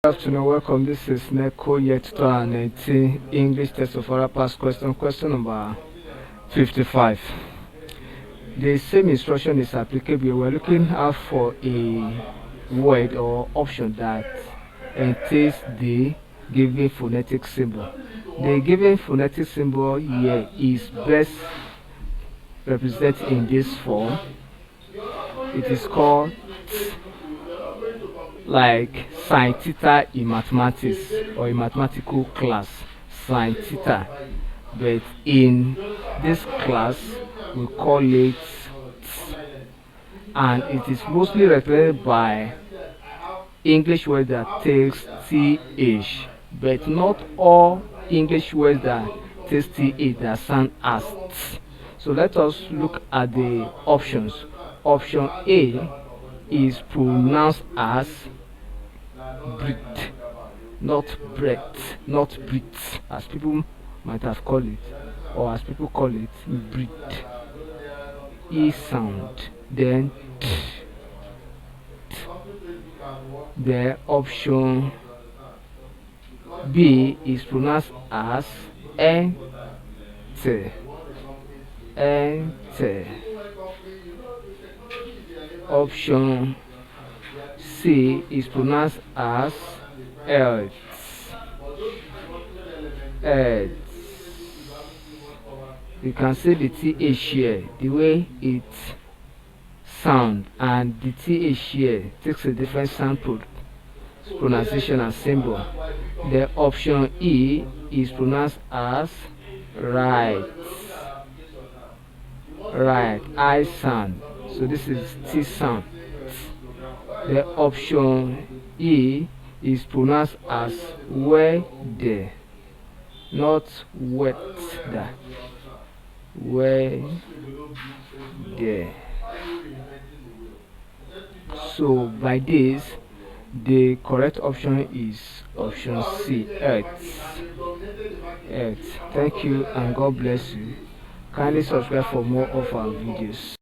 Good afternoon, welcome. This is Neco year 2019 English test of oral past question number 55. The same instruction is applicable. We're looking out for a word or option that entails the given phonetic symbol. The given phonetic symbol here is best represented in this form. It is called like sin theta in mathematics or in mathematical class, sin theta, but in this class we call it and it is mostly represented by English words that takes th, but not all English words that takes th that sound as t. So let us look at the options. Option A is pronounced as breathe, not breath, not breathe, as people might have called it, or as people call it, breathe. E sound, then t. The option B is pronounced as enter, enter. Option C is pronounced as earth, earth. You can see the th here, the way it sound, and the th here takes a different sound pronunciation and symbol. The option E is pronounced as right, right, I sound. So this is T sound. The option E is pronounced as weather, not weather, weather. So by this, the correct option is option C, earth, earth. Thank you and God bless you. Kindly subscribe for more of our videos.